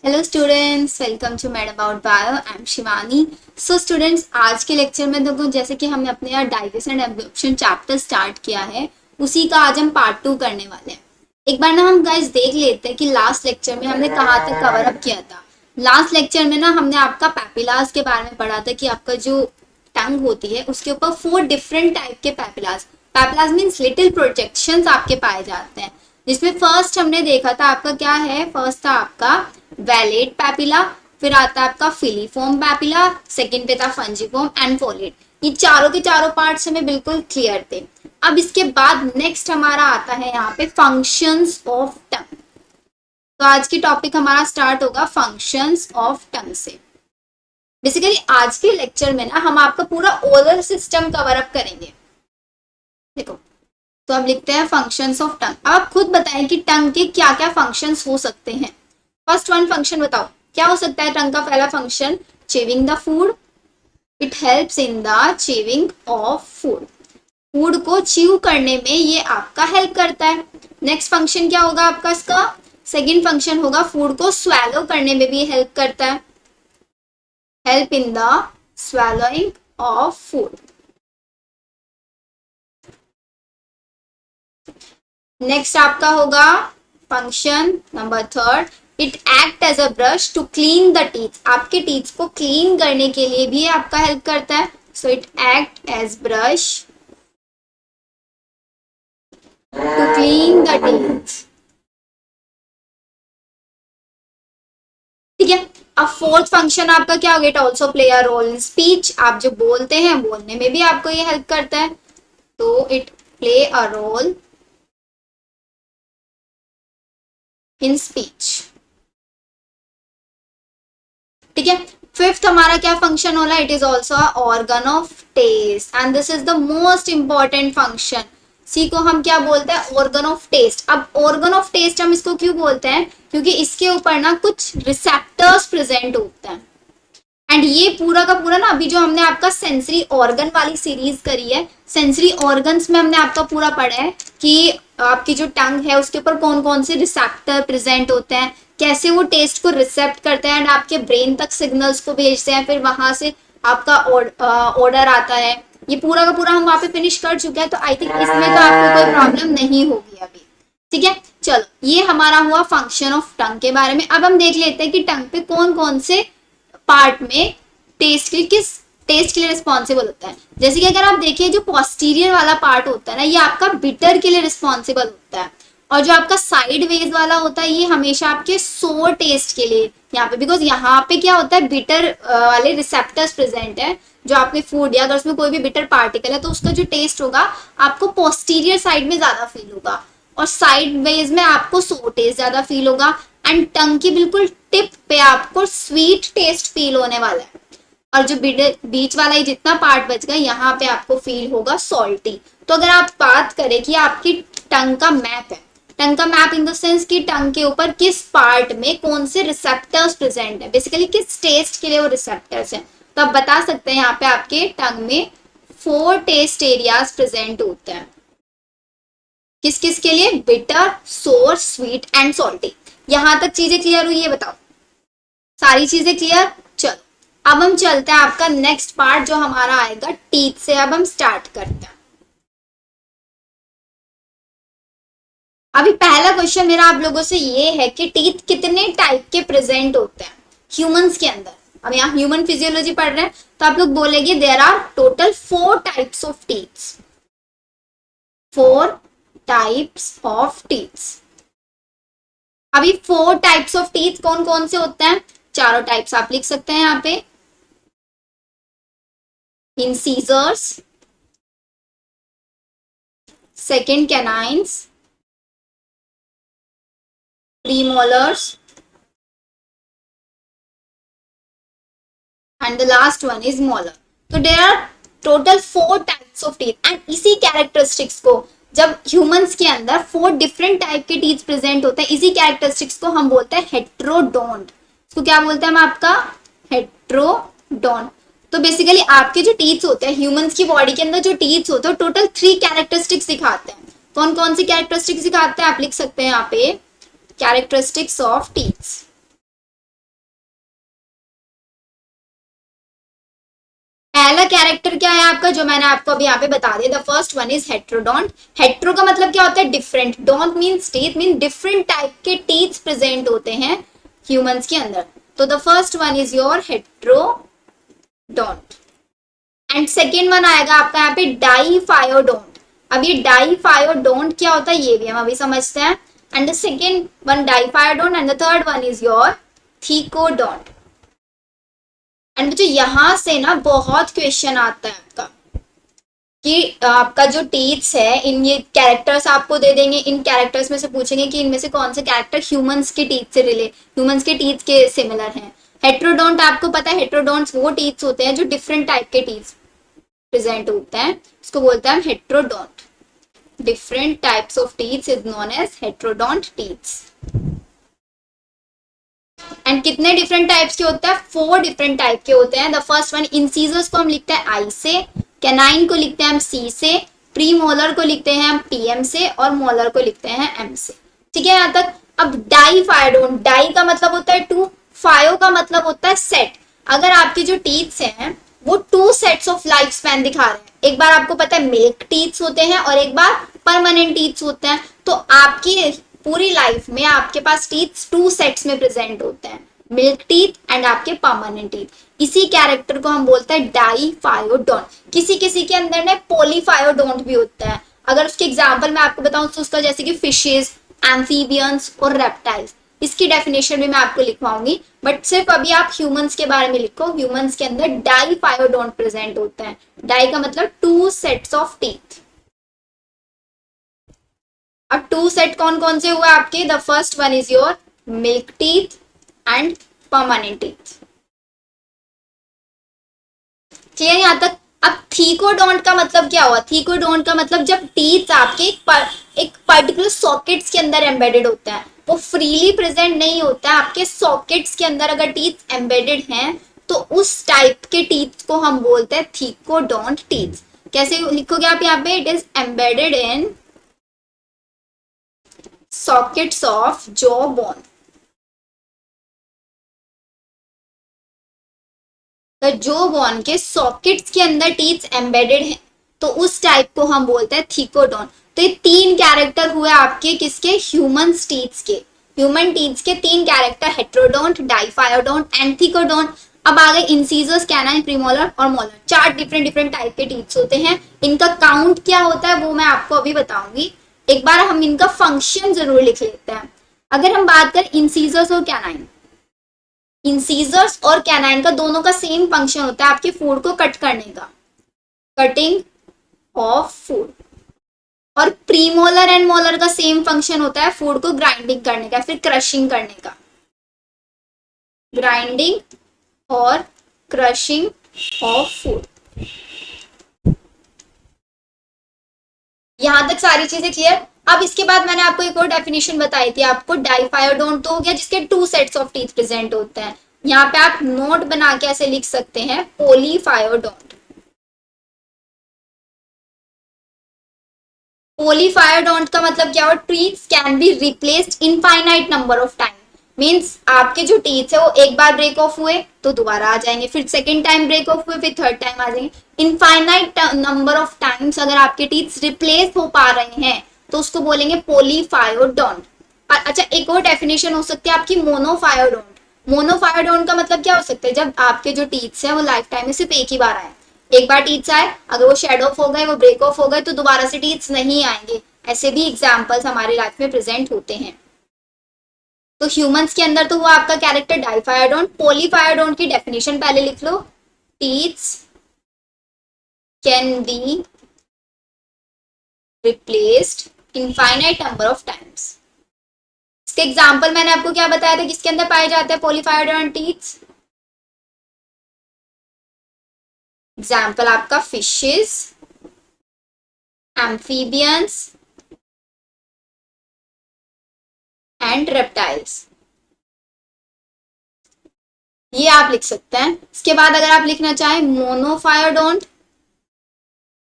Hello students, welcome to mad about bio. I am Shivani. So students, आज के lecture में देखो, जैसे कि हमने अपने यहाँ digestion and absorption chapter start किया है, उसी का आज हम पार्ट 2 करने वाले हैं। एक बार ना हम गाइस देख लेते हैं कि लास्ट लेक्चर में हमने कहाँ तक कवर अप किया था। लास्ट लेक्चर में ना हमने आपका पैपिलास के बारे में पढ़ा था कि आपका जो टंग होती है उसके ऊपर 4 डिफरेंट टाइप के पैपिलास, पैपिलास मीन्स लिटिल प्रोजेक्शंस आपके पाए जाते हैं। जिसमें फर्स्ट हमने देखा था आपका क्या है, फर्स्ट था आपका वैलेट पैपिला, फिर आता है आपका फिलीफॉर्म पैपिला, सेकंड पे था फंजीफॉर्म एंड फोलेट। ये चारों के चारों पार्ट्स हमें बिल्कुल क्लियर थे। अब इसके बाद नेक्स्ट हमारा आता है यहाँ पे फंक्शंस ऑफ टंग। तो आज की टॉपिक हमारा स्टार्ट होगा फंक्शंस ऑफ टंग से। बेसिकली आज के लेक्चर में ना हम आपका पूरा ओरल सिस्टम कवर अप करेंगे। देखो, तो अब लिखते हैं फंक्शंस ऑफ टंग। अब आप खुद बताएं कि टंग के क्या क्या फंक्शंस हो सकते हैं। फर्स्ट वन फंक्शन बताओ, क्या हो सकता है टंग का पहला function? Chewing the food. It helps in the chewing of food. Food को च्यू करने में ये आपका हेल्प करता है। नेक्स्ट फंक्शन क्या होगा आपका? इसका सेकंड फंक्शन होगा फूड को स्वैलो करने में भी हेल्प करता है। Help in the swallowing of food. Next आपका होगा function number third, it act as a brush to clean the teeth. आपके टीथ को क्लीन करने के लिए भी आपका हेल्प करता है। So it act as brush to clean the teeth. ठीक है। अब फोर्थ फंक्शन आपका क्या होगा? It also play a role in speech. आप जो बोलते हैं, बोलने में भी आपको ये हेल्प करता है। तो it play a role in speech. ठीक है। फिफ्थ हमारा क्या फंक्शन होला? It is also organ of taste and this is the most important function. सी को हम क्या बोलते हैं? Organ of taste. अब ऑर्गन ऑफ टेस्ट हम इसको क्यों बोलते हैं? क्योंकि इसके ऊपर ना कुछ रिसेप्टर्स प्रेजेंट होते हैं। एंड ये पूरा का पूरा ना, अभी जो हमने आपका सेंसरी ऑर्गन वाली सीरीज करी है, सेंसरी ऑर्गन्स में हमने आपका पूरा पढ़ा है कि आपकी जो टंग है उसके ऊपर कौन कौन से रिसेप्टर प्रेजेंट होते हैं, कैसे वो टेस्ट को रिसेप्ट करते हैं एंड आपके ब्रेन तक सिग्नल्स को भेजते हैं, फिर वहां से आपका ऑर्डर आता है। ये पूरा का पूरा हम वहां पे फिनिश कर चुके हैं। तो आई थिंक इसमें तो आपको कोई प्रॉब्लम नहीं होगी अभी। ठीक है, चलो ये हमारा हुआ फंक्शन ऑफ टंग के बारे में। अब हम देख लेते हैं कि टंग पे कौन कौन से पार्ट में टेस्ट के किस टेस्ट के लिए रिस्पॉन्सिबल होता है। जैसे कि अगर आप देखिए, जो पोस्टीरियर वाला पार्ट होता है ना, ये आपका बिटर के लिए रिस्पॉन्सिबल होता है। और जो आपका साइड वेज वाला होता है, ये हमेशा आपके सोर टेस्ट के लिए यहाँ पे, बिकॉज यहाँ पे क्या होता है, बिटर वाले रिसेप्टर्स प्रेजेंट है। जो आपके फूड या अगर उसमें कोई भी बिटर पार्टिकल है तो उसका जो टेस्ट होगा आपको पोस्टीरियर साइड में ज्यादा फील होगा, और साइड वेज में आपको सोर टेस्ट ज्यादा फील होगा। एंड टंग की बिल्कुल टिप पे आपको स्वीट टेस्ट फील होने वाला है। और जो बीच वाला ही जितना पार्ट बच गया, यहाँ पे आपको फील होगा सॉल्टी। तो अगर आप बात करें कि आपकी टंग का मैप है, टंग का मैप इन द सेंस कि टंग के ऊपर किस पार्ट में कौन से रिसेप्टर्स प्रेजेंट है, बेसिकली किस टेस्ट के लिए वो रिसेप्टर्स हैं, तो आप बता सकते हैं यहाँ पे आपके टंग में 4 टेस्ट एरियाज प्रेजेंट होते हैं। किस किस के लिए? बिटर, सोर, स्वीट एंड सॉल्टी। यहां तक चीजें क्लियर हुई है? बताओ, सारी चीजें क्लियर? चलो अब हम चलते हैं आपका नेक्स्ट पार्ट जो हमारा आएगा टीथ से। अब हम स्टार्ट करते हैं। अभी पहला क्वेश्चन मेरा आप लोगों से ये है कि टीथ कितने टाइप के प्रेजेंट होते हैं ह्यूमंस के अंदर। अब यहाँ ह्यूमन फिजियोलॉजी पढ़ रहे हैं तो आप लोग बोलेंगे there are total 4 types of teeths. 4 types of teeths. अभी 4 टाइप्स ऑफ टीथ कौन कौन से होते हैं? चारों टाइप्स आप लिख सकते हैं यहाँ पे। incisors, second canines, premolars, and the last one is molar. तो there are total 4 types of teeth and इसी कैरेक्टरिस्टिक्स को जब ह्यूमंस के अंदर 4 डिफरेंट टाइप के टीथ प्रेजेंट होते हैं, इसी कैरेक्टरिस्टिक्स को हम बोलते हैं हेट्रोडोंट। इसको क्या बोलते हैं हम? आपका हेट्रोडोंट। तो बेसिकली आपके जो टीथ होते हैं ह्यूमंस की बॉडी के अंदर, जो टीथ होते हैं टोटल 3 कैरेक्टरिस्टिक्स दिखाते हैं। कौन कौन सी कैरेक्टरिस्टिक्स दिखाते हैं? आप लिख सकते हैं यहाँ पे कैरेक्टरिस्टिक्स ऑफ टीथ्स। पहला कैरेक्टर क्या है आपका, जो मैंने आपको अभी यहाँ पे बता दिया, the first one is heterodont. Hetero का मतलब क्या होता है, different. Don't means teeth, mean different type के टीथ प्रेजेंट होते हैं ह्यूमंस के अंदर। तो the first one is your heterodont. And second one आएगा आपका यहाँ पे डाईफायोडोंट। अब ये डाईफायोडोंट क्या होता है ये भी हम अभी समझते हैं। And the second one diphyodont and the third one is your thecodont. And मुझे यहां से ना बहुत क्वेश्चन आता है आपका कि आपका जो टीथ्स है, इन ये कैरेक्टर्स आपको दे देंगे, इन कैरेक्टर्स में से पूछेंगे कि इनमें से कौन से कैरेक्टर ह्यूमंस के टीथ से ह्यूमंस के टीथ के सिमिलर हैं। हेट्रोडोंट आपको पता है, हेट्रोडोंट्स वो टीथ्स होते हैं जो डिफरेंट टाइप के टीथ प्रेजेंट होते हैं, उसको बोलते हैं heterodont. Different types of teeths is known as heterodont teeths. And कितने डिफरेंट टाइप्स के होते हैं, 4 डिफरेंट टाइप के होते हैं। द फर्स्ट वन, इंसीजर्स को हम लिखते हैं आई से, कैनाइन को लिखते हैं हम सी से, प्री मोलर को लिखते हैं हम पीएम से, और मोलर को लिखते हैं एम से। ठीक है यहाँ तक। अब डाईफायोडोंट, डाई का मतलब होता है 2, फायो का मतलब होता है सेट। अगर आपके जो टीथ्स हैं वो 2 सेट्स ऑफ लाइफ स्पैन दिखा रहे हैं, एक बार आपको पता है मिल्क टीथ्स होते हैं और एक बार परमानेंट टीथ्स होते हैं, तो आपकी पूरी लाइफ में आपके पास टीथ 2 सेट्स में प्रेजेंट होते हैं, मिल्क टीथ एंड आपके परमानेंट टीथ। इसी कैरेक्टर को हम बोलते हैं डाईफायोडोंट। किसी किसी के अंदर ना पॉलीफायोडोंट भी होता है। अगर उसके एग्जांपल मैं आपको बताऊं तो उसका जैसे कि फिशेस, एम्फीबियंस और रेप्टाइल्स, इसकी डेफिनेशन भी मैं आपको लिखवाऊंगी, बट सिर्फ अभी आप ह्यूमंस के बारे में लिखो। ह्यूमंस के अंदर डाईफायोडोंट प्रेजेंट होता है। डाई का मतलब 2 सेट्स ऑफ टीथ। अब 2 सेट कौन कौन से हुए आपके, the first one is your milk teeth and permanent teeth. Clear यहाँ तक। अब थीकोडोंट का मतलब क्या हुआ, थीकोडोंट का मतलब जब टीथ आपके एक पर्टिकुलर सॉकेट्स के अंदर एम्बेडेड होता है, वो फ्रीली प्रेजेंट नहीं होता है, आपके सॉकेट्स के अंदर अगर टीथ एम्बेडेड हैं तो उस टाइप के टीथ को हम बोलते हैं थीकोडोंट टीथ। कैसे लिखोगे आप यहाँ पे, it is embedded in sockets of jaw bone. तो जॉ बोन के सॉकेट्स के अंदर टीथ एम्बेडेड हैं, तो उस टाइप को हम बोलते हैं थीकोडोंट। तो ये 3 कैरेक्टर हुए आपके किसके, ह्यूमन टीथ्स के। ह्यूमन टीथ्स के 3 कैरेक्टर, हेट्रोडोंट, डाईफायोडोंट एंड थीकोडोंट। अब आ गए इंसीजर्स, कैनाइन, प्रीमोलर और मोलर। 4 डिफरेंट टाइप के टीथ्स होते हैं। इनका काउंट क्या होता है वो मैं आपको अभी बताऊंगी। एक बार हम इनका फंक्शन जरूर लिख लेते हैं। अगर हम बात करें इंसीजर्स और कैनाइन, इंसीजर्स और कैनाइन का दोनों का सेम फंक्शन होता है आपके फूड को कट करने का, कटिंग ऑफ फूड। और प्रीमोलर एंड मोलर का सेम फंक्शन होता है फूड को ग्राइंडिंग करने का, फिर क्रशिंग करने का। ग्राइंडिंग और क्रशिंग ऑफ फूड। यहां तक सारी चीजें क्लियर। अब इसके बाद मैंने आपको एक और डेफिनेशन बताई थी आपको, डाईफायोडोंट तो हो गया जिसके 2 सेट्स ऑफ टीथ प्रेजेंट होते हैं। यहाँ पे आप नोट बना के ऐसे लिख सकते हैं, पॉलीफायोडोंट। पॉलीफायोडोंट का मतलब क्या हुआ, teeth can be replaced infinite number of time. Means आपके जो टीथ है वो एक बार ब्रेक ऑफ हुए तो दोबारा आ जाएंगे, फिर सेकेंड टाइम ब्रेक ऑफ हुए फिर थर्ड टाइम आ जाएंगे। इनफाइनाइट नंबर ऑफ टाइम्स अगर आपके टीथ रिप्लेस हो पा रहे हैं तो उसको बोलेंगे पॉलीफायोडोंट। अच्छा, एक और डेफिनेशन हो सकती है आपकी मोनोफायोडोंट। मोनोफायोडोंट का मतलब क्या हो सकता है, जब आपके जो टीथ है वो लाइफ टाइम में सिर्फ एक ही बार आए, एक बार टीथ आए, अगर वो शेड ऑफ हो गए, वो ब्रेक ऑफ हो गए तो दोबारा से टीथ नहीं आएंगे। ऐसे भी एग्जाम्पल्स हमारी लाइफ में प्रेजेंट होते हैं। तो ह्यूमंस के अंदर तो हुआ आपका कैरेक्टर डाईफायोडोंट। पॉलीफायोडोंट की डेफिनेशन पहले लिख लो, teeths can be replaced infinite number of times. इसके एग्जांपल मैंने आपको क्या बताया था किसके अंदर पाए जाते हैं पॉलीफायोडोंट टीथ्स। एग्जाम्पल आपका फिशेस, एम्फीबियंस एंड रेप्टाइल्स, ये आप लिख सकते हैं। इसके बाद अगर आप लिखना चाहें मोनोफायोडोंट,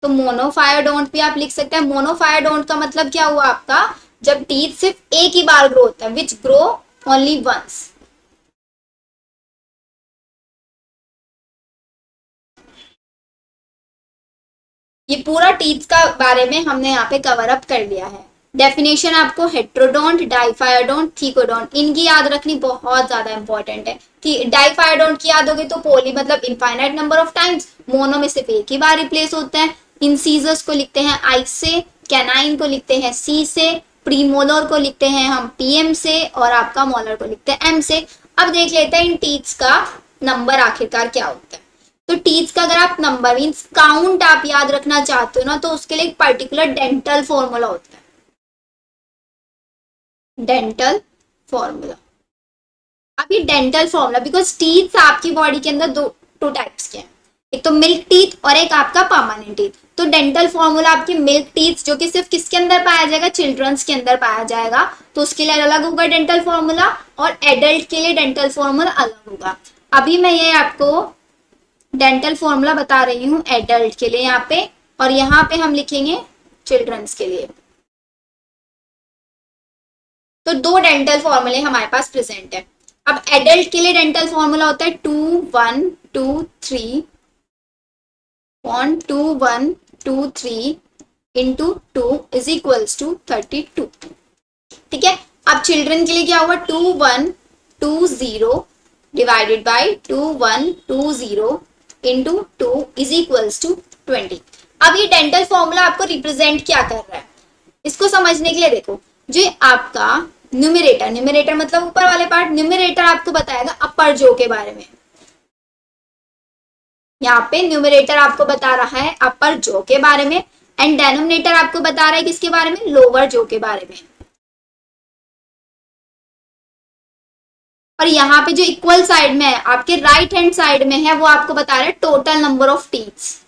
तो मोनोफायोडोंट भी आप लिख सकते हैं। मोनोफायोडोंट का मतलब क्या हुआ आपका, जब टीथ सिर्फ एक ही बार ग्रो होता है, विच ग्रो ओनली वंस। ये पूरा टीथ का बारे में हमने यहाँ पे कवर अप कर लिया है। डेफिनेशन आपको हेट्रोडोंट, डाइफायोडोंट, थीकोडोंट, इनकी याद रखनी बहुत ज्यादा इंपॉर्टेंट है। डाइफायोडोंट की याद होगी तो पोली मतलब infinite number of times, mono में सिर्फ एक ही बार रिप्लेस होते हैं। इंसीजर्स को लिखते हैं आई से, कैनाइन को लिखते हैं सी से, प्रीमोलर को लिखते हैं हम पीएम से, और आपका मोलर को लिखते हैं एम से। अब देख लेते हैं इन टीथ्स का नंबर आखिरकार क्या होता है। तो टीथ का अगर आप नंबर मीन्स काउंट आप याद रखना चाहते हो ना, तो उसके लिए एक पर्टिकुलर डेंटल फॉर्मूला होता है, डेंटल फॉर्मूला। अब ये डेंटल फॉर्मूला, बिकॉज टीथ आपकी बॉडी के अंदर टू टाइप्स के हैं, एक तो मिल्क टीथ और एक आपका परमानेंट टीथ। तो डेंटल फॉर्मूला आपकी मिल्क टीथ जो कि सिर्फ किसके अंदर पाया जाएगा, चिल्ड्रंस के अंदर पाया जाएगा, तो उसके लिए अलग होगा डेंटल फॉर्मूला, और एडल्ट के लिए डेंटल फॉर्मूला अलग होगा। अभी मैं ये आपको डेंटल फॉर्मूला बता रही हूँ एडल्ट के लिए यहाँ पे, और यहाँ पे हम लिखेंगे चिल्ड्रंस के लिए। तो दो डेंटल फॉर्मूले हमारे पास प्रेजेंट है। अब एडल्ट के लिए डेंटल फॉर्मूला होता है 2 1 2 3 इंटू 2 इज इक्वल्स टू 32। ठीक है। अब चिल्ड्रन के लिए क्या हुआ, 2120 divided by 2120 into 2 is equals to 20। अब ये डेंटल फॉर्मूला आपको रिप्रेजेंट क्या कर रहा है, इसको समझने के लिए देखो, जो आपका न्यूमरेटर, न्यूमरेटर मतलब ऊपर वाले पार्ट, न्यूमरेटर आपको बताएगा अपर जो के बारे में। यहाँ पे न्यूमरेटर आपको बता रहा है अपर जो के बारे में, एंड डेनोमिनेटर आपको बता रहा है किसके बारे में, लोअर जो के बारे में। और यहाँ पे जो इक्वल साइड में है, आपके राइट हैंड साइड में है, वो आपको बता रहा है total number of teeths,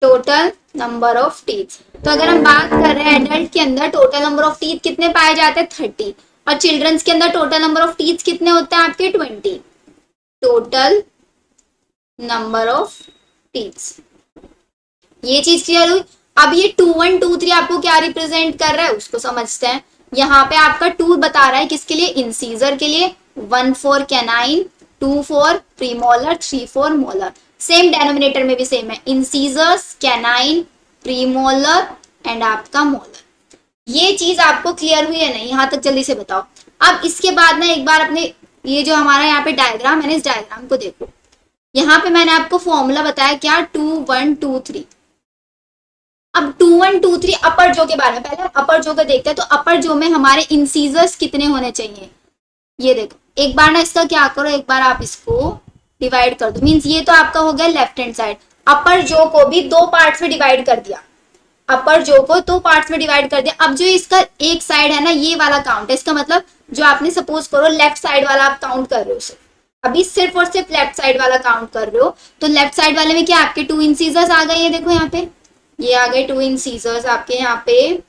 total number of teeth. तो अगर हम बात कर रहे हैं एडल्ट के अंदर टोटल नंबर ऑफ टीथ कितने पाए जाते हैं, 30, और चिल्ड्रंस के अंदर टोटल नंबर ऑफ टीथ कितने होते हैं आपके, 20, टोटल नंबर ऑफ टीथ। ये चीज क्लियर हुई। अब ये 2 1 2 3 आपको क्या रिप्रेजेंट कर रहा है उसको समझते हैं। यहाँ पे आपका 2 बता रहा है किसके लिए, इंसीजर के लिए, 1 for canine, 2 for premolar, 3 for molar. Same denominator में भी सेम है, इंसीजर्स, कैनाइन, प्रीमोलर एंड आपका मोलर। ये चीज आपको क्लियर हुई है नहीं, यहाँ तक जल्दी से बताओ। अब इसके बाद ना एक बार अपने ये जो हमारा यहाँ पे डायग्राम है ना, इस डायग्राम को देखो। यहाँ पे मैंने आपको फॉर्मूला बताया क्या, 2 1 2 3। अब 2 1 2 3 अपर जो के बारे में, पहले अपर जो को देखते हैं। तो अपर जो में हमारे इंसीजर्स कितने होने चाहिए, ये देखो। एक बार ना इसका क्या करो, एक बार आप इसको डिवाइड कर दो, मींस ये तो आपका हो गया लेफ्ट हैंड साइड। अपर जो को भी दो पार्ट्स में डिवाइड कर दिया, अपर जो को दो पार्ट्स में डिवाइड कर दिया। अब जो इसका एक साइड है ना, ये वाला काउंट है, इसका मतलब जो आपने सपोज करो लेफ्ट साइड वाला आप काउंट कर रहे हो, सिर्फ अभी सिर्फ और सिर्फ लेफ्ट साइड वाला काउंट कर रहे हो। तो लेफ्ट साइड वाले में क्या आपके 2 इंसीजर्स आ गए, ये देखो यहाँ पे, ये आ गए 2 इंसीजर्स आपके यहाँ पे,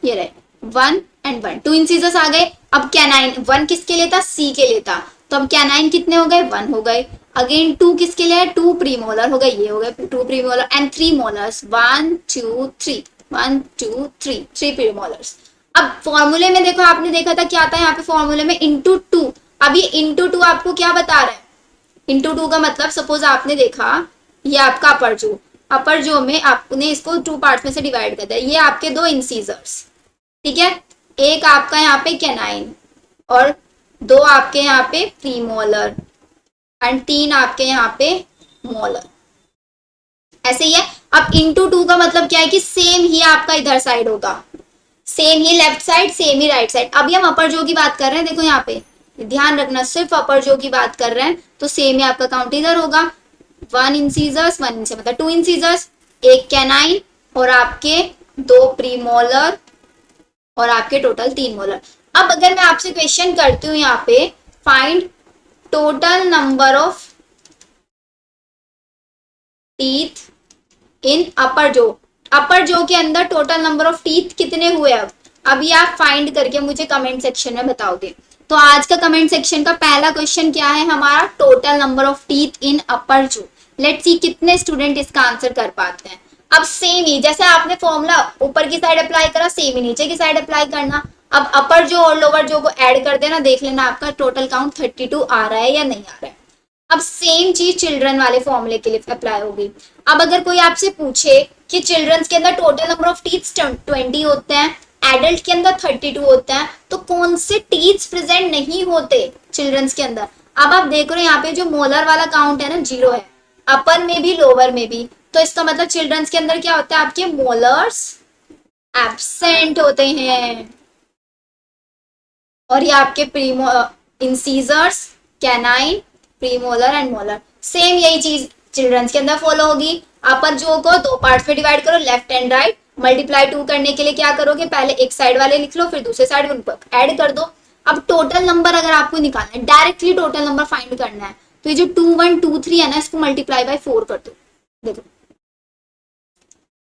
ये रहे 1 and 1, 2 इंसीजर्स आ गए। अब कैनाइन 1 किसके लिए था, सी के लिए था, तो अब कैनाइन कितने हो गए, 1 हो गए। अगेन 2 किसके लिए है, 2 प्रीमोलर हो गए, ये हो गए 2 प्रीमोलर, एंड 3 मोलर्स, 1 2 3 1 2 3 3 प्रीमोलर्स। अब फॉर्मूले में देखो, आपने देखा था क्या था यहाँ पे फॉर्मूले में, इंटू 2। अब ये इंटू 2 आपको क्या बता रहा है, इंटू 2 का मतलब सपोज आपने देखा ये आपका अपर जो में आपने इसको 2 पार्ट्स में से डिवाइड कर दिया, ये आपके 2 इंसीजर्स, ठीक है, एक आपका यहाँ पे कैनाइन और 2 आपके यहाँ पे प्रीमोलर एंड 3 आपके यहाँ पे मोलर, ऐसे ही है। अब इंटू 2 का मतलब क्या है कि सेम ही आपका इधर साइड होगा, सेम ही लेफ्ट साइड, सेम ही राइट साइड। अभी हम अपर जो की बात कर रहे हैं, देखो यहाँ पे ध्यान रखना, सिर्फ अपर जो की बात कर रहे हैं, तो सेम ही आपका काउंट इधर होगा, 1 इंसीजर्स, 1 इंसीजर मतलब 2 इंसीजर्स, एक कैनाइन और आपके 2 प्रीमोलर और आपके टोटल 3 मोलर। अब अगर मैं आपसे क्वेश्चन करती हूँ यहाँ पे, find total number of teeth in upper jaw के अंदर टोटल नंबर ऑफ टीथ कितने हुए, अब अभी आप फाइंड करके मुझे कमेंट सेक्शन में बताओगे। तो आज का कमेंट सेक्शन का पहला क्वेश्चन क्या है हमारा, total number of teeth in upper jaw. Let's सी कितने स्टूडेंट इसका आंसर कर पाते हैं। अब सेम ही जैसे आपने फॉर्मूला ऊपर की साइड अप्लाई करा, सेम ही नीचे की साइड अप्लाई करना। अब अपर जो और लोअर जो को ऐड कर देना, देख लेना आपका टोटल काउंट 32 आ रहा है या नहीं आ रहा है। अब सेम चीज चिल्ड्रन वाले फॉर्मूले के लिए अप्लाई होगी। अब अगर कोई आपसे पूछे कि चिल्ड्रंस के अंदर टोटल नंबर ऑफ टीथ्स 20 होते हैं, एडल्ट के अंदर 32 होते हैं, तो कौन से टीथ्स प्रेजेंट नहीं होते चिल्ड्रंस के अंदर? अब आप देख रहे हो यहाँ पे जो मोलर वाला काउंट है ना 0 है, अपर में भी लोअर में भी, तो इसका मतलब चिल्ड्रंस के अंदर क्या होता है, आपके मोलर्स एब्सेंट होते हैं, और ये आपके Primo incisors, canine, premolar and molar. Same यही चीज चिल्ड्रंस के अंदर फॉलो होगी। अपर जो को दो पार्ट्स में डिवाइड करो, लेफ्ट एंड राइट, मल्टीप्लाई 2 करने के लिए क्या करोगे, पहले एक साइड वाले लिख लो, फिर दूसरे साइड उनको ऐड कर दो। अब टोटल नंबर अगर आपको निकालना है, डायरेक्टली टोटल नंबर फाइंड करना है, तो ये जो 2 1 2 3 है ना, इसको मल्टीप्लाई बाय 4 कर दो। देखो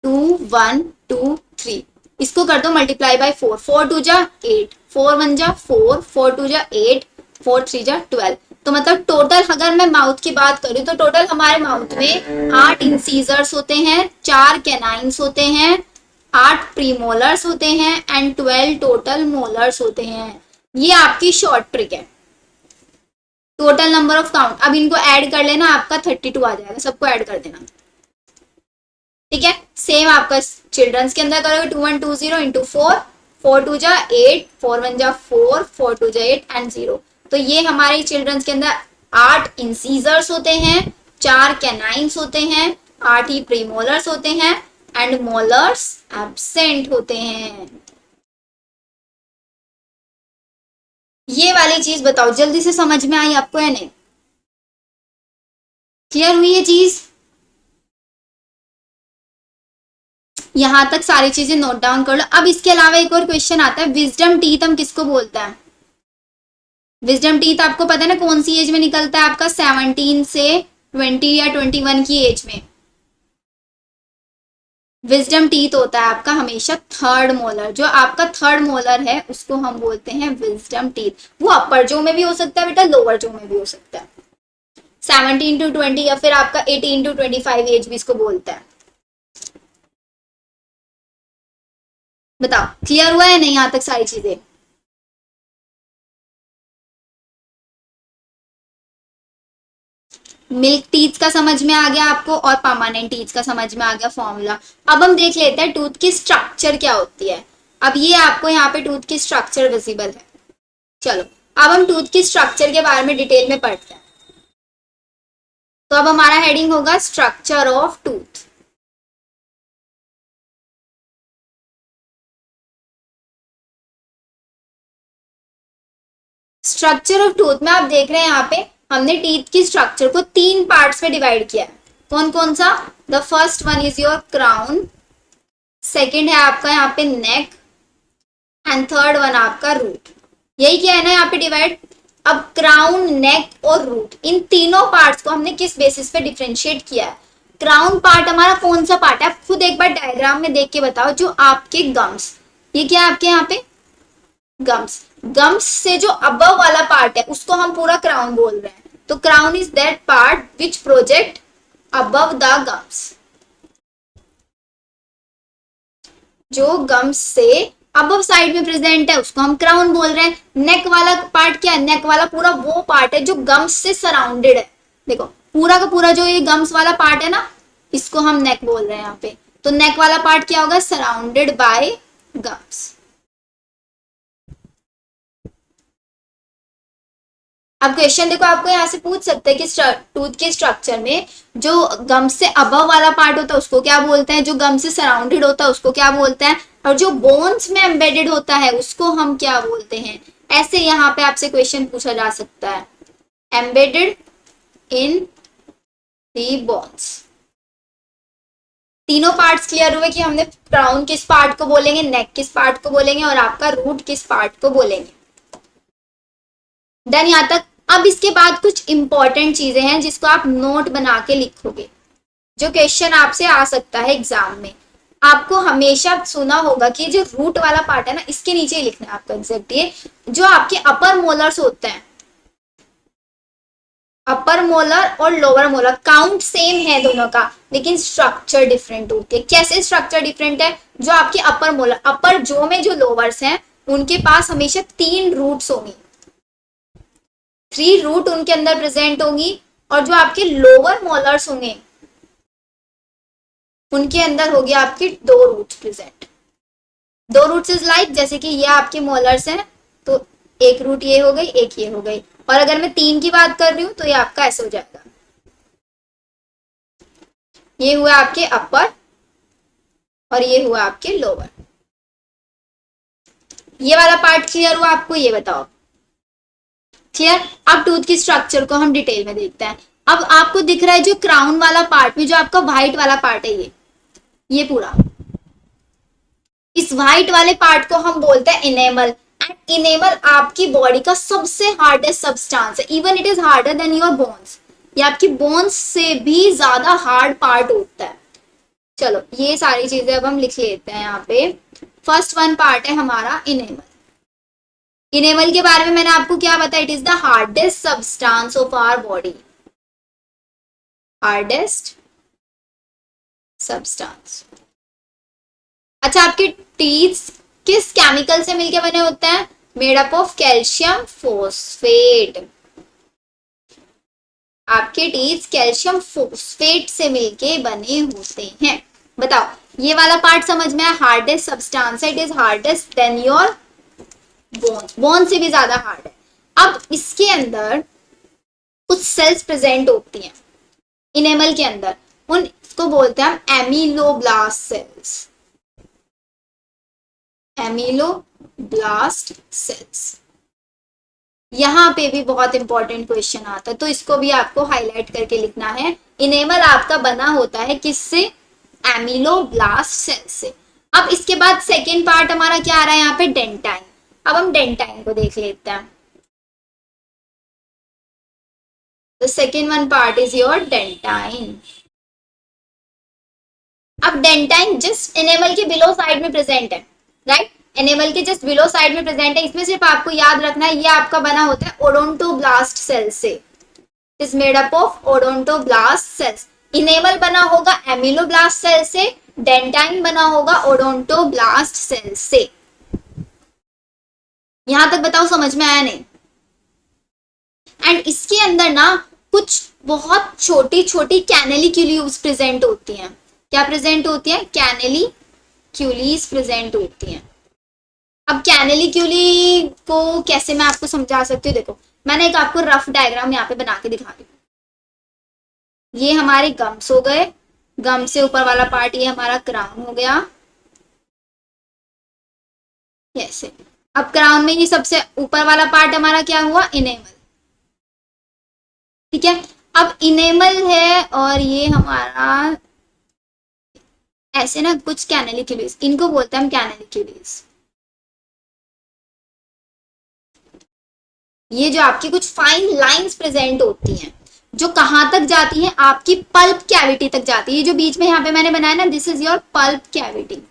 2 1 2 3, इसको कर दो मल्टीप्लाई बाय 4, 4 2 जा 8, 4 1 जा 4, 4 2 जा 8, 4 3 जा 12। तो मतलब टोटल अगर मैं माउथ की बात करूं तो टोटल हमारे माउथ में 8 इंसीजर्स होते हैं, 4 कैनाइन्स होते हैं, 8 प्रीमोलर्स होते हैं एंड 12 टोटल मोलर्स होते हैं। ये आपकी शॉर्ट ट्रिक है, टोटल नंबर ऑफ काउंट। अब इनको ऐड कर लेना, आपका 32 आ जाएगा, सबको ऐड कर देना, ठीक है। सेम आपका चिल्ड्रंस के अंदर करोगे 2 1 2 0 इंटू 4, 4 2 जा 8, 4 1 जा 4, 4 2 जा 8 एंड 0। तो ये हमारे चिल्ड्रंस के अंदर 8 इंसीजर्स होते हैं, 4 कैनाइन्स होते हैं, 8 ही प्रीमोलर्स होते हैं एंड मोलर्स एब्सेंट होते हैं। ये वाली चीज बताओ जल्दी से समझ में आई आपको या नहीं? क्लियर हुई ये चीज? यहां तक सारी चीजें नोट डाउन कर लो। अब इसके अलावा एक और क्वेश्चन आता है, विजडम टीथ हम किसको बोलते हैं? विजडम टीथ आपको पता है ना कौन सी एज में निकलता है? आपका 17 से 20 या 21 की एज में विजडम टीथ होता है आपका हमेशा थर्ड मोलर। जो आपका थर्ड मोलर है उसको हम बोलते हैं विजडम टीथ। वो अपर जो में भी हो सकता है बेटा, लोअर जो में भी हो सकता है। 17 to 20 या फिर आपका 18 to 25 एज भी इसको बोलता है। बताओ क्लियर हुआ है नहीं यहां तक सारी चीजें? मिल्क टीथ का समझ में आ गया आपको और परमानेंट टीथ का समझ में आ गया फॉर्मूला। अब हम देख लेते हैं टूथ की स्ट्रक्चर क्या होती है। अब ये आपको यहाँ पे टूथ की स्ट्रक्चर विजिबल है। चलो अब हम टूथ की स्ट्रक्चर के बारे में डिटेल में पढ़ते हैं। तो अब हमारा हेडिंग होगा structure of tooth. Structure of tooth में आप देख रहे हैं यहाँ पे हमने टीथ की स्ट्रक्चर को 3 पार्ट्स में डिवाइड किया है। कौन कौन सा? The first one is your crown, second है आपका यहाँ पे नेक एंड थर्ड वन आपका रूट। यही क्या है ना यहाँ पे डिवाइड। अब क्राउन, नेक और रूट, इन तीनों पार्ट्स को हमने किस बेसिस पे डिफरेंशिएट किया है? क्राउन पार्ट हमारा कौन सा पार्ट है? आप खुद एक बार डायग्राम में देख के बताओ। जो आपके गम्स, ये क्या है आपके यहाँ पे गम्स, गम्स से जो अबव वाला पार्ट है उसको हम पूरा क्राउन बोल रहे हैं। तो crown is that part which project above the gums. जो गम्स से अबव साइड में प्रेजेंट है उसको हम क्राउन बोल रहे हैं। नेक वाला पार्ट क्या है? नेक वाला पूरा वो पार्ट है जो गम्स से सराउंडेड है। देखो पूरा का पूरा जो ये गम्स वाला पार्ट है ना, इसको हम नेक बोल रहे हैं यहाँ पे। तो नेक वाला पार्ट क्या होगा? Surrounded by gums. अब क्वेश्चन देखो, आपको यहाँ से पूछ सकते हैं कि टूथ के स्ट्रक्चर में जो गम से अबव वाला पार्ट होता है उसको क्या बोलते हैं, जो गम से सराउंडेड होता है उसको क्या बोलते हैं, और जो बोन्स में एम्बेडेड होता है उसको हम क्या बोलते हैं। ऐसे यहाँ पे आपसे क्वेश्चन पूछा जा सकता है। Embedded in the bones. तीनों पार्ट्स क्लियर हुए कि हमने क्राउन किस पार्ट को बोलेंगे, नेक किस पार्ट को बोलेंगे और आपका रूट किस पार्ट को बोलेंगे। देन यहाँ तक। अब इसके बाद कुछ इंपॉर्टेंट चीजें हैं जिसको आप नोट बना के लिखोगे, जो क्वेश्चन आपसे आ सकता है एग्जाम में। आपको हमेशा सुना होगा कि जो रूट वाला पार्ट है ना, इसके नीचे ही लिखना है आपका एग्जैक्ट। ये जो आपके अपर मोलर्स होते हैं, अपर मोलर और लोअर मोलर काउंट सेम है दोनों का, लेकिन स्ट्रक्चर डिफरेंट होती है। कैसे स्ट्रक्चर डिफरेंट है? जो आपके अपर मोलर, अपर जो में जो लोअर्स हैं उनके पास हमेशा 3 रूट्स होंगी, 3 रूट उनके अंदर प्रेजेंट होंगी। और जो आपके लोअर मोलर्स होंगे उनके अंदर होगी आपकी 2 roots present. 2 roots is like जैसे कि ये आपके मोलर्स हैं तो एक रूट ये हो गई, एक ये हो गई, और अगर मैं 3 की बात कर रही हूं तो ये आपका ऐसे हो जाएगा, ये हुआ आपके अपर और ये हुआ आपके लोअर। ये वाला पार्ट क्लियर हुआ आपको, ये बताओ क्लियर। अब टूथ की स्ट्रक्चर को हम डिटेल में देखते हैं। अब आपको दिख रहा है जो क्राउन वाला पार्ट में जो आपका व्हाइट वाला पार्ट है, ये पूरा, इस व्हाइट वाले पार्ट को हम बोलते हैं इनेमल। एंड इनेमल आपकी बॉडी का सबसे हार्डेस्ट सब्सटेंस है, even it is harder than your bones. ये आपकी बोन्स से भी ज्यादा हार्ड पार्ट होता है। चलो ये सारी चीजें अब हम लिख लेते हैं यहाँ पे। फर्स्ट वन पार्ट है हमारा इनेमल। इनेमल के बारे में मैंने आपको क्या बताया, it is the hardest substance of our body, hardest substance. अच्छा, आपके टीथ किस केमिकल से मिलके बने होते हैं, made up of calcium phosphate. आपके टीथ कैल्शियम फोस्फेट से मिलके बने होते हैं। बताओ ये वाला पार्ट समझ में है, हार्डेस्ट सब्सटेंस है, it is hardest than your bone, bone से भी ज्यादा हार्ड है। अब इसके अंदर कुछ सेल्स प्रेजेंट होती हैं इनेमल के अंदर, उनको बोलते हैं हम एमिलोब्लास्ट सेल्स, एमिलोब्लास्ट सेल्स। यहां पे भी बहुत इंपॉर्टेंट क्वेश्चन आता है तो इसको भी आपको हाईलाइट करके लिखना है। इनेमल आपका बना होता है किससे, एमिलोब्लास्ट सेल से। अब इसके बाद सेकेंड पार्ट हमारा क्या आ रहा है यहाँ पे, डेंटाइन। अब हम डेंटाइन को देख लेते हैं। The second one part is your dentine. अब डेंटाइन जस्ट एनेमल के बिलो साइड में प्रेजेंट है, राइट, एनेमल के जस्ट बिलो साइड में प्रेजेंट है। इसमें सिर्फ आपको याद रखना है ये आपका बना होता है ओडोंटोब्लास्ट सेल से, is made up of odontoblast cells. Enamel बना होगा एमिलोब्लास्ट सेल से, डेंटाइन बना होगा ओडोंटोब्लास्ट सेल से। यहां तक बताओ समझ में आया नहीं। एंड इसके अंदर ना कुछ बहुत छोटी छोटी कैनेलिक्यूल्स प्रेजेंट होती हैं। क्या प्रेजेंट होती है, कैनेलिक्यूलीज प्रेजेंट होती हैं। अब कैनेलिक्यूली को कैसे मैं आपको समझा सकती हूँ, देखो मैंने एक आपको रफ डायग्राम यहाँ पे बना के दिखा दी। ये हमारे गम्स हो गए, गम से ऊपर वाला पार्ट ये हमारा क्राउन हो गया, ऐसे। अब क्राउन में ही सबसे ऊपर वाला पार्ट हमारा क्या हुआ, इनेमल, ठीक है। अब इनेमल है और ये हमारा ऐसे ना कुछ कैनेलिक्यूलीज, इनको बोलते हैं हम कैनेलिक्यूलीज। ये जो आपकी कुछ फाइन लाइंस प्रेजेंट होती हैं जो कहां तक जाती हैं, आपकी पल्प कैविटी तक जाती है। ये जो बीच में यहाँ पे मैंने बनाया ना, this is your pulp cavity.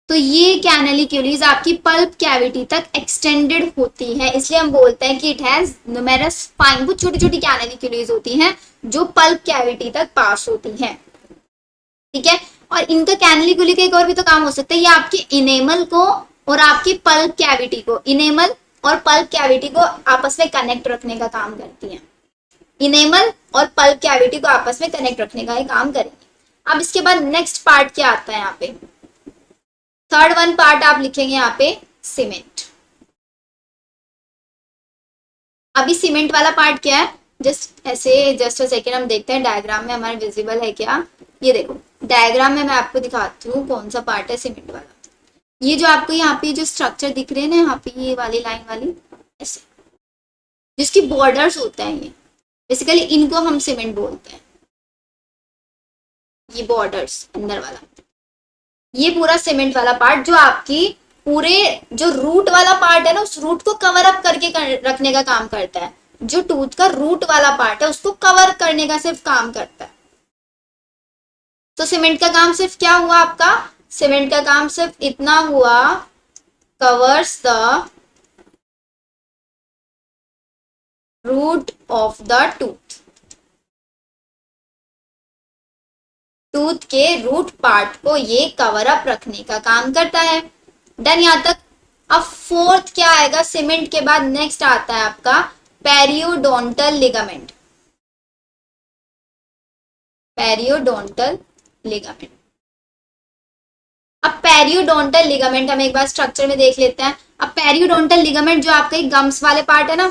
तो ये कैनेलिक्यूलीज आपकी पल्प कैविटी तक एक्सटेंडेड होती है, इसलिए हम बोलते हैं कि इट हैज न्यूमेरस फाइन, वो छोटी छोटी कैनेलिक्यूलीज होती हैं जो पल्प कैविटी तक पास होती हैं, ठीक है। और इनका कैनेलिक्यूली का एक और भी तो काम हो सकता है, ये आपके इनेमल को और आपकी पल्प कैविटी को, इनेमल और पल्प कैविटी को आपस में कनेक्ट रखने का काम करती हैं। इनेमल और पल्प कैविटी को आपस में कनेक्ट रखने का ही काम करेंगे। अब इसके बाद नेक्स्ट पार्ट क्या आता है यहाँ पे, थर्ड वन पार्ट आप लिखेंगे यहाँ पे सीमेंट। अभी सीमेंट वाला पार्ट क्या है, जस्ट ऐसे जस्ट अ सेकेंड हम देखते हैं डायग्राम में हमारे विजिबल है क्या। ये देखो डायग्राम में मैं आपको दिखाती हूँ कौन सा पार्ट है सीमेंट वाला। ये जो आपको यहाँ पे जो स्ट्रक्चर दिख रहे हैं ना, यहाँ पे ये वाली लाइन वाली ऐसे, जिसकी बॉर्डर्स होते हैं, ये बेसिकली इनको हम सीमेंट बोलते हैं। ये बॉर्डर्स अंदर वाला, ये पूरा सीमेंट वाला पार्ट जो आपकी पूरे जो रूट वाला पार्ट है ना, उस रूट को कवर अप करके रखने का काम करता है। जो टूथ का रूट वाला पार्ट है उसको कवर करने का सिर्फ काम करता है। तो सीमेंट का काम सिर्फ क्या हुआ आपका, सीमेंट का काम सिर्फ इतना हुआ, covers the root of the tooth, tooth के रूट पार्ट को ये कवर अप रखने का काम करता है। डन यहाँ तक। अब फोर्थ क्या आएगा, सीमेंट के बाद नेक्स्ट आता है आपका पेरियोडोंटल लिगामेंट, पेरियोडोंटल लिगामेंट। अब पेरियोडोंटल लिगामेंट हम एक बार स्ट्रक्चर में देख लेते हैं। अब पेरियोडोंटल लिगामेंट जो आपका गम्स वाले पार्ट है ना,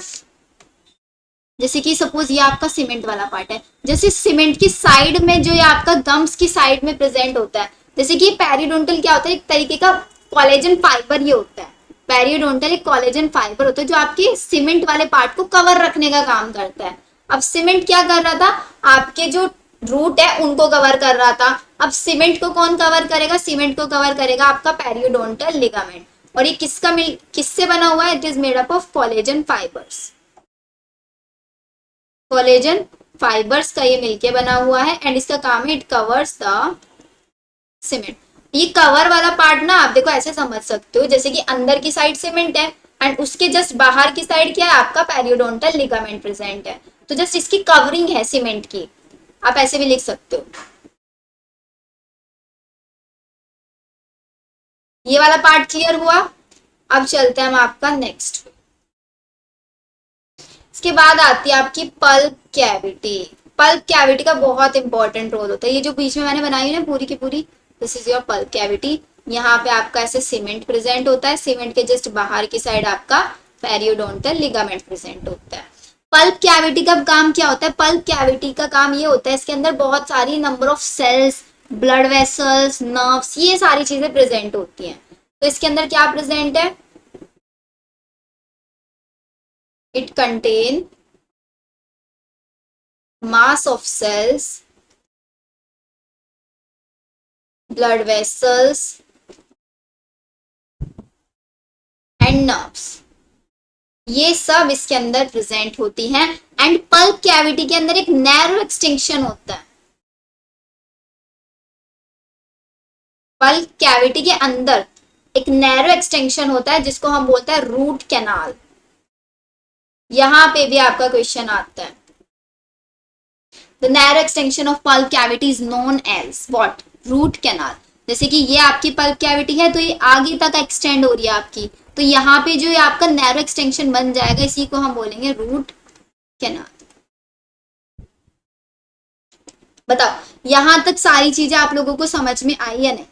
जैसे कि सपोज ये आपका सीमेंट वाला पार्ट है, जैसे सीमेंट की साइड में जो ये आपका गम्स की साइड में प्रेजेंट होता है, जैसे कि पेरियोडोंटल क्या होता है, एक तरीके का कोलेजन फाइबर ये होता है। पेरियोडोंटल एक कोलेजन फाइबर होता है जो आपके सीमेंट वाले पार्ट को कवर रखने का काम करता है। अब सीमेंट क्या कर रहा था, आपके जो रूट है उनको कवर कर रहा था। अब सीमेंट को कौन कवर करेगा, सीमेंट को कवर करेगा आपका पेरियोडोंटल लिगामेंट। और ये किससे बना हुआ है, it is made up of collagen fibres, collagen fibres का ये मिलके बना हुआ है। एंड इसका काम है, इट कवर्स द सीमेंट। ये कवर वाला पार्ट ना आप देखो ऐसे समझ सकते हो, जैसे कि अंदर की साइड सीमेंट है एंड उसके जस्ट बाहर की साइड क्या है, आपका पेरियोडोंटल लिगामेंट प्रेजेंट है। तो जस्ट इसकी कवरिंग है सीमेंट की, आप ऐसे भी लिख सकते हो। ये वाला पार्ट क्लियर हुआ। अब चलते हैं हम आपका नेक्स्ट। इसके बाद आती है आपकी पल्प कैविटी। पल्प कैविटी का बहुत इंपॉर्टेंट रोल होता है। ये जो बीच में मैंने बनाई है ना पूरी की पूरी, this is your pulp cavity. यहाँ पे आपका ऐसे सीमेंट प्रेजेंट होता है, सीमेंट के जस्ट बाहर की साइड आपका पेरियोडोंटल लिगामेंट प्रेजेंट होता है। पल्प कैविटी का काम क्या होता है, पल्प कैविटी का काम ये होता है, इसके अंदर बहुत सारी number of cells, blood vessels, nerves, ये सारी चीजें प्रेजेंट होती हैं। तो इसके अंदर क्या प्रेजेंट है, it contain mass of cells, blood vessels and nerves, ये सब इसके अंदर प्रेजेंट होती हैं। एंड पल्प कैविटी के अंदर एक नैरो एक्सटेंशन होता है। पल्प कैविटी के अंदर एक नैरो एक्सटेंशन होता है जिसको हम बोलते हैं रूट कैनाल। यहां पे भी आपका क्वेश्चन आता है, the narrow extension of pulp cavity is known as what, root canal. जैसे कि ये आपकी पल्प कैविटी है तो ये आगे तक एक्सटेंड हो रही है आपकी, तो यहाँ पे जो ये आपका नैरो एक्सटेंशन बन जाएगा, इसी को हम बोलेंगे रूट कैनाल। बताओ यहां तक सारी चीजें आप लोगों को समझ में आई या नहीं।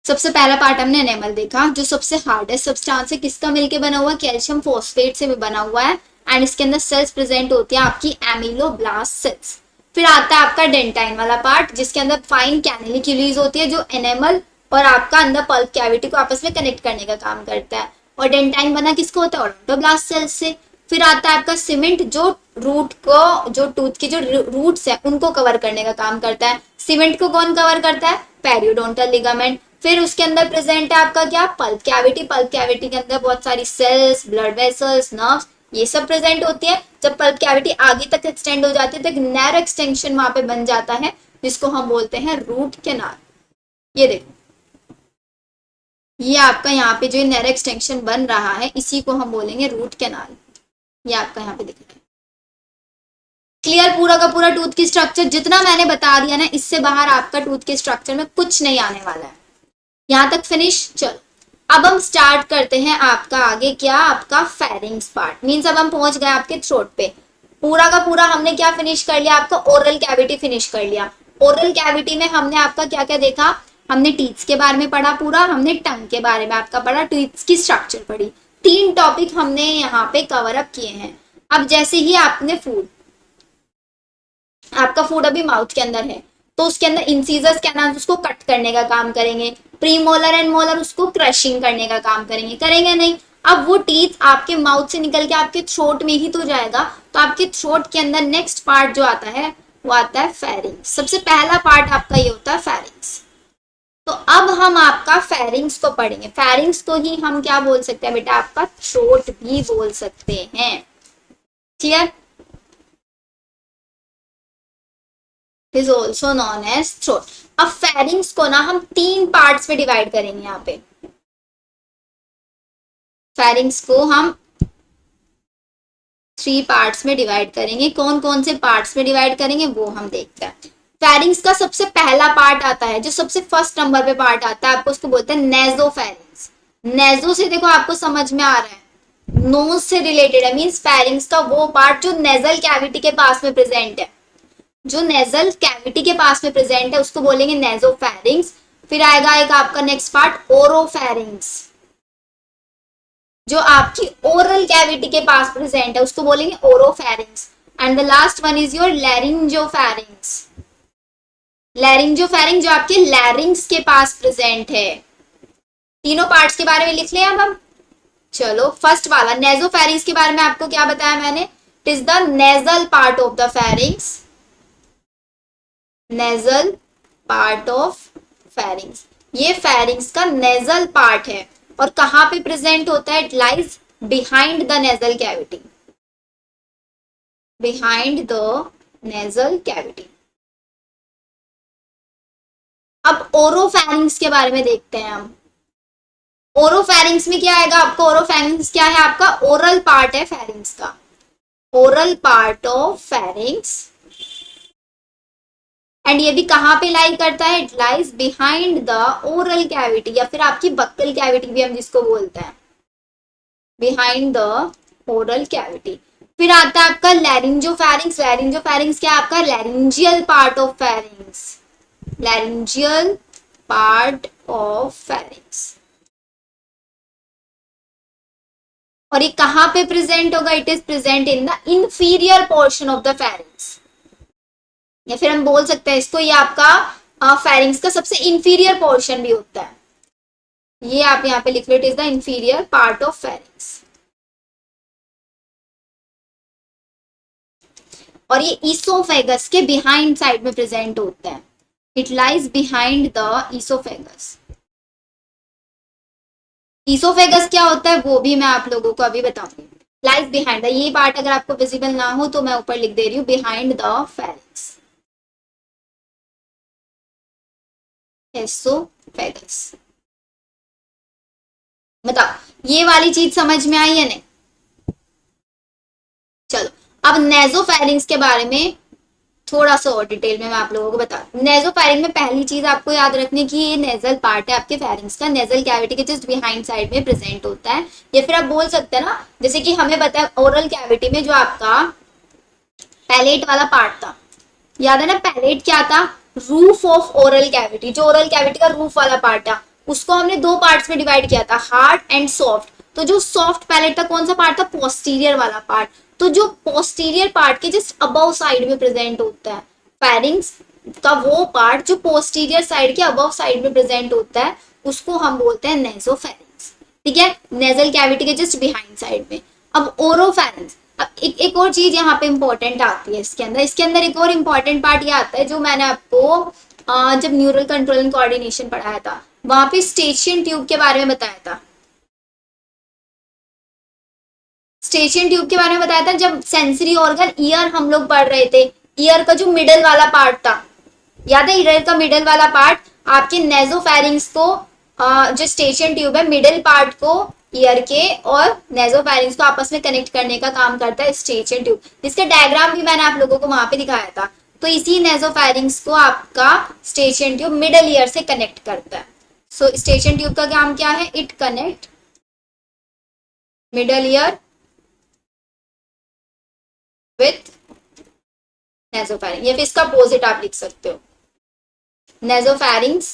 सबसे पहला पार्ट हमने एनेमल देखा, जो सबसे हार्डेस्ट सब्सटेंस है, किसका मिलके बना हुआ है, कैल्शियम फॉस्फेट से भी बना हुआ है। एंड इसके अंदर सेल्स प्रेजेंट होती है आपकी एमिलोब्लास्ट सेल्स। फिर आता है आपका डेंटाइन वाला पार्ट, जिसके अंदर फाइन कैनेलिक्यूलिस होती है, जो एनेमल और आपका अंदर पल्प कैविटी को आपस में कनेक्ट करने का काम करता है। और डेंटाइन बना किसको होता है, ओडोंटोब्लास्ट सेल्स से। फिर आता है आपका सीमेंट, जो रूट को, जो टूथ के जो रूट्स है उनको कवर करने का काम करता है। सीमेंट को कौन कवर करता है, पेरियोडोंटल लिगामेंट। फिर उसके अंदर प्रेजेंट है आपका क्या, पल्प कैविटी। पल्प कैविटी के अंदर बहुत सारी सेल्स, ब्लड वेसल्स, नर्व्स, ये सब प्रेजेंट होती है। जब पल्प कैविटी आगे तक एक्सटेंड हो जाती है तो एक नैरो एक्सटेंशन वहां पे बन जाता है, जिसको हम बोलते हैं रूट कैनाल। ये देखो, ये आपका यहाँ पे जो नैरो एक्सटेंशन बन रहा है, इसी को हम बोलेंगे रूट कैनाल। ये आपका यहाँ पे दिख रहा है। क्लियर पूरा का पूरा टूथ की स्ट्रक्चर, जितना मैंने बता दिया ना, इससे बाहर आपका टूथ के स्ट्रक्चर में कुछ नहीं आने वाला है। यहां तक फिनिश। चलो अब हम स्टार्ट करते हैं आपका आगे क्या, आपका फेरिंग्स पार्ट। मींस अब हम पहुंच गए आपके थ्रोट पे। पूरा का पूरा हमने क्या फिनिश कर लिया, आपका ओरल कैविटी फिनिश कर लिया। ओरल कैविटी में हमने आपका क्या क्या देखा, हमने टीथ्स के बारे में पढ़ा पूरा, हमने टंग के बारे में आपका पढ़ा, टीथ्स की स्ट्रक्चर पढ़ी। 3 टॉपिक हमने यहाँ पे कवर अप किए हैं। अब जैसे ही आपने फूड, आपका फूड अभी माउथ के अंदर है, तो उसके अंदर इंसीजर्स क्या नाम, उसको कट करने का काम करेंगे। प्रीमोलर एंड मोलर उसको क्रशिंग करने का काम करेंगे, करेंगे नहीं। अब वो टीथ आपके माउथ से निकल के आपके थ्रोट में ही तो जाएगा, तो आपके थ्रोट के अंदर नेक्स्ट पार्ट जो आता है वो आता है फेरिंग्स। सबसे पहला पार्ट आपका ये होता है फेरिंग्स। तो अब हम आपका फेरिंग्स को पढ़ेंगे। फेरिंग्स को ही हम क्या बोल सकते हैं बेटा, आपका थ्रोट भी बोल सकते हैं। Clear, is also known as throat. अब फेरिंग्स को ना हम 3 पार्ट्स में डिवाइड करेंगे। यहाँ पे फेरिंग्स को हम 3 पार्ट्स में डिवाइड करेंगे। कौन कौन से पार्ट्स में डिवाइड करेंगे वो हम देखते हैं। फेरिंग्स का सबसे पहला पार्ट आता है, जो सबसे फर्स्ट नंबर पे पार्ट आता है, आपको उसको बोलते हैं नेजोफेरिंग्स। नेजो से देखो आपको समझ में आ रहा है, नोज से रिलेटेड है, मीन्स फेरिंग्स का वो पार्ट जो नेजल कैविटी के पास में प्रेजेंट है, जो नेजल कैविटी के पास में प्रेजेंट है उसको बोलेंगे नेजोफेरिंग्स। फिर आएगा एक आपका नेक्स्ट पार्ट ओरोफेरिंग्स, जो आपकी ओरल कैविटी के पास प्रेजेंट है उसको बोलेंगे oropharynx. And the last one is your laryngopharynx, laryngopharynx जो आपके लैरिंग्स के पास प्रेजेंट है। तीनों पार्ट्स के बारे में लिख लें अब हम। चलो फर्स्ट वाला नेजोफेरिंग्स के बारे में आपको क्या बताया मैंने, it is the nasal part of the pharynx, nasal part of pharynx, ये फेरिंग्स का नेजल पार्ट है। और कहां पे प्रेजेंट होता है, it lies behind the nasal cavity, behind the nasal cavity. अब ओरोफेरिंग्स के बारे में देखते हैं हम। ओरोफेरिंग्स में क्या आएगा आपको, ओरोफेरिंग्स क्या है, आपका ओरल पार्ट है फेरिंग्स का, oral part of pharynx. And ये भी कहां पे लाई करता है, it lies behind the oral cavity, या फिर आपकी बक्कल कैविटी भी हम जिसको बोलते हैं, बिहाइंड द ओरल कैविटी। फिर आता है आपका लैरिंजोफेरिंग्स, लैरिंजोफेरिंग्स क्या है आपका, laryngeal part of pharynx, laryngeal part of pharynx. और ये कहां पे प्रेजेंट होगा, it is present in the inferior portion of the pharynx, या फिर हम बोल सकते हैं इसको ये आपका फेरिंग्स का सबसे इंफीरियर पोर्शन भी होता है, ये आप यहाँ पे लिख लो, it is the inferior part of pharynx. और ये ईसोफेगस के बिहाइंड साइड में प्रेजेंट होता है, it lies behind the oesophagus. Oesophagus क्या होता है वो भी मैं आप लोगों को अभी बताऊंगी। लाइज बिहाइंड द, ये पार्ट अगर आपको विजिबल ना हो तो मैं ऊपर लिख दे रही हूँ, बिहाइंड द फेरिंग्स, एसोफेगस। बताओ ये वाली चीज समझ में आई या नहीं। चलो अब नेजोफेरिंग्स के बारे में थोड़ा सा और डिटेल में मैं आप लोगों को बता, नेजोफेरिंग में पहली चीज आपको याद रखने की, ये नेजल पार्ट है आपके फेरिंग्स का, नेजल कैविटी के जस्ट बिहाइंड साइड में प्रेजेंट होता है। या फिर आप बोल सकते हैं ना, जैसे कि हमें बताया ओरल कैविटी में जो आपका पैलेट वाला पार्ट था, याद है ना, पैलेट क्या था, रूफ ऑफ ओरल कैविटी, जो ओरल कैविटी का रूफ वाला पार्ट था उसको हमने दो पार्ट्स में डिवाइड किया था, हार्ड एंड सॉफ्ट। तो जो सॉफ्ट पैलेट था कौन सा पार्ट था, पोस्टीरियर वाला पार्ट। तो जो पोस्टीरियर पार्ट के जस्ट अबव साइड में प्रेजेंट होता है फेरिंग्स का वो पार्ट जो पोस्टीरियर साइड के अबव साइड में प्रेजेंट होता है उसको हम बोलते हैं नेजोफेरिंग्स, ठीक है, नेजल कैविटी के जस्ट बिहाइंड साइड में। अब ओरोफेरिंग्स, अब एक और चीज यहाँ पे इंपॉर्टेंट आती है इसके अंदर एक और इम्पोर्टेंट पार्ट ये आता है जो मैंने आपको जब न्यूरल कंट्रोल एंड कोऑर्डिनेशन पढ़ाया था वहां पे स्टेशियन ट्यूब के बारे में बताया था, स्टेशियन ट्यूब के बारे में बताया था जब सेंसरी ऑर्गन ईयर हम लोग पढ़ रहे थे। ईयर का जो मिडल वाला पार्ट था, याद है, ईयर का मिडल वाला पार्ट आपके नेजोफेरिंग्स को जो स्टेशियन ट्यूब है मिडल पार्ट को ईयर के और नेजोफेरिंग्स को आपस में कनेक्ट करने का काम करता है स्टेशियन ट्यूब, जिसका डायग्राम भी मैंने आप लोगों को वहां पे दिखाया था। तो इसी नेजोफेरिंग्स को आपका स्टेशियन ट्यूब मिडल ईयर से कनेक्ट करता है। सो स्टेशियन ट्यूब का काम क्या है, it connect middle ear with nasopharynx, या फिर इसका अपोजिट आप लिख सकते हो, नेजोफेरिंग्स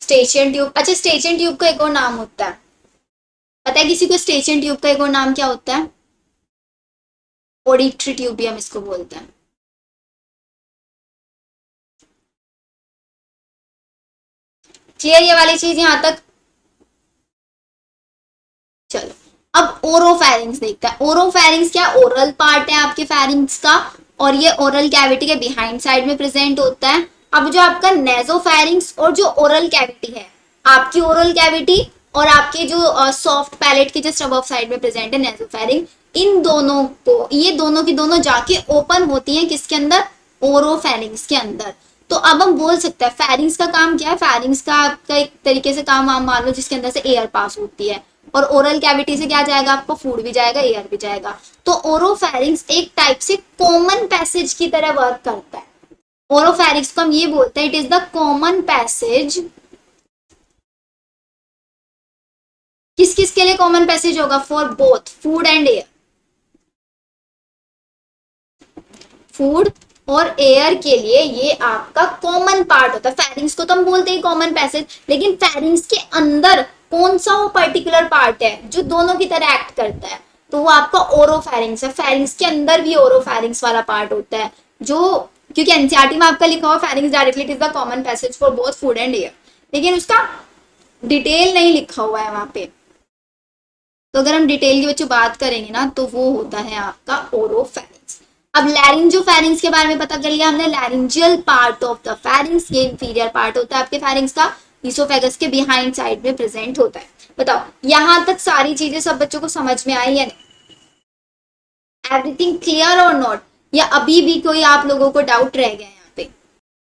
स्टेशियन ट्यूब। अच्छा स्टेशियन ट्यूब का एक और नाम होता है, पता है किसी को स्टेशियन ट्यूब का एक और नाम क्या होता है, ऑडिटरी ट्यूब भी हम इसको बोलते हैं। क्लियर ये वाली चीज यहां तक। चलो अब ओरोफेरिंग्स देखते हैं। ओरोफेरिंग्स क्या, ओरल पार्ट है आपके फेरिंग्स का और ये ओरल कैविटी के बिहाइंड साइड में प्रेजेंट होता है। अब जो आपका नेजोफेरिंग्स और जो ओरल कैविटी है, आपकी ओरल कैविटी और आपके जो सॉफ्ट पैलेट के जस्ट अबव साइड में प्रेजेंट है नेजोफेरिंग, इन दोनों को, ये दोनों की दोनों जाके ओपन होती हैं किसके अंदर, ओरोफेरिंग्स के अंदर। तो अब हम बोल सकते हैं फेरिंग्स का काम क्या है, फेरिंग्स का आपका एक तरीके से काम आप मान लो जिसके अंदर से एयर पास होती है, और ओरल कैविटी से क्या जाएगा, आपको फूड भी जाएगा, एयर भी जाएगा। तो ओरोफेरिंग्स एक टाइप से कॉमन पैसेज की तरह वर्क करता है। ओरोफेरिंग्स को हम ये बोलते हैं, it is the common passage किस किस के लिए कॉमन पैसेज होगा? For both food and air. Food और एयर के लिए ये आपका कॉमन पार्ट होता है। फेरिंग्स को तो हम बोलते हैं कॉमन पैसेज, लेकिन फेरिंग्स के अंदर कौन सा वो पर्टिकुलर पार्ट है जो दोनों की तरह एक्ट करता है? तो वो आपका ओरोफेरिंग्स है। फेरिंग्स के अंदर भी ओरोफेरिंग्स वाला पार्ट होता है, जो क्योंकि एनसीईआरटी में आपका लिखा हुआ pharynx directly it is the common passage for both food and air, लेकिन उसका डिटेल नहीं लिखा हुआ है वहां पे। तो अगर हम डिटेल की बच्चों बात करेंगे ना, तो वो होता है आपका ओरोफेरिंग्स। अब लैरिंजोफेरिंग्स के बारे में पता कर लिया हमने। Laryngeal part of the pharynx, ये इंफीरियर पार्ट होता है आपके फेरिंग्स का, इसोफेगस के बिहाइंड साइड में प्रेजेंट होता है। बताओ यहां तक सारी चीजें सब बच्चों को समझ में आई या नहीं? एवरीथिंग क्लियर और नॉट, या अभी भी कोई आप लोगों को डाउट रह गया यहाँ पे?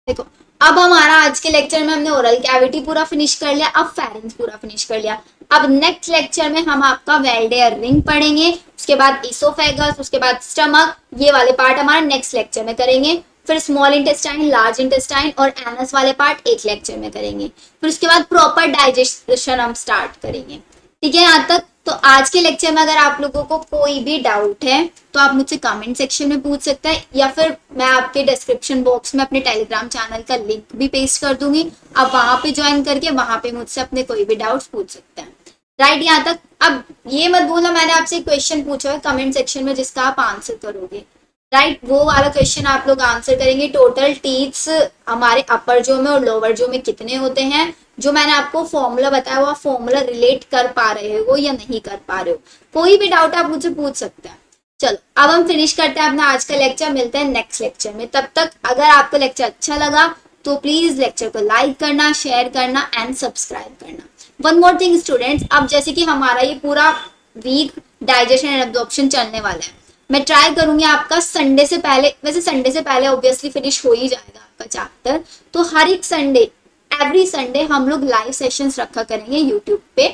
देखो अब हमारा आज के लेक्चर में हमने ओरल कैविटी पूरा फिनिश कर लिया, अब फेरिंग्स पूरा फिनिश कर लिया। अब नेक्स्ट लेक्चर में हम आपका वेल्डेयर रिंग पढ़ेंगे, उसके बाद इसोफेगस, उसके बाद स्टमक, ये वाले पार्ट हमारा नेक्स्ट लेक्चर में करेंगे। फिर स्मॉल इंटेस्टाइन, लार्ज इंटेस्टाइन और एनस वाले पार्ट एक लेक्चर में करेंगे। फिर उसके बाद प्रॉपर डाइजेशन हम स्टार्ट करेंगे। ठीक है यहाँ तक? तो आज के लेक्चर में अगर आप लोगों को कोई भी डाउट है तो आप मुझसे कमेंट सेक्शन में पूछ सकते हैं, या फिर मैं आपके डिस्क्रिप्शन बॉक्स में अपने टेलीग्राम चैनल का लिंक भी पेस्ट कर दूंगी, आप वहां पे ज्वाइन करके वहां पे मुझसे अपने कोई भी डाउट्स पूछ सकते हैं। राइट यहाँ तक? अब ये मत बोलो मैंने आपसे क्वेश्चन पूछा है कमेंट सेक्शन में जिसका आप आंसर करोगे। राइट, वो वाला क्वेश्चन आप लोग आंसर करेंगे। टोटल टीथ्स हमारे अपर जो में और लोअर जो में कितने होते हैं? जो मैंने आपको फॉर्मूला बताया वो फॉर्मूला रिलेट कर पा रहे हो या नहीं कर पा रहे हो? कोई भी डाउट आप मुझसे पूछ सकते हैं। चलो अब हम फिनिश करते हैं अपना आज का लेक्चर, मिलते हैं नेक्स्ट लेक्चर में। तब तक अगर आपको लेक्चर अच्छा लगा तो प्लीज लेक्चर को लाइक करना, शेयर करना एंड सब्सक्राइब करना। वन मोर थिंग स्टूडेंट्स, अब जैसे कि हमारा ये पूरा वीक डाइजेशन एंड एब्जॉर्प्शन चलने वाला है, मैं ट्राई करूंगी आपका संडे से पहले, वैसे संडे से पहले ऑब्वियसली फिनिश हो ही जाएगा आपका चैप्टर, तो हर एक संडे, एवरी संडे हम लोग लाइव सेशंस रखा करेंगे यूट्यूब पे,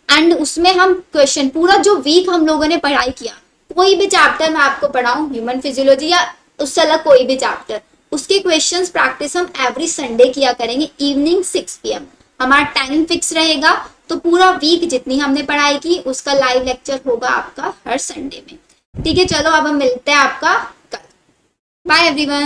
एंड उसमें हम क्वेश्चन पूरा जो वीक हम लोगों ने पढ़ाई किया, कोई भी चैप्टर मैं आपको पढ़ाऊं, ह्यूमन फिजियोलॉजी या उससे अलग कोई भी चैप्टर, उसके क्वेश्चंस प्रैक्टिस हम एवरी संडे किया करेंगे इवनिंग 6 PM। हमारा टाइम फिक्स रहेगा, तो पूरा वीक जितनी हमने पढ़ाई की उसका लाइव लेक्चर होगा आपका हर संडे में। ठीक है, चलो अब हम मिलते हैं आपका कल। Bye everyone.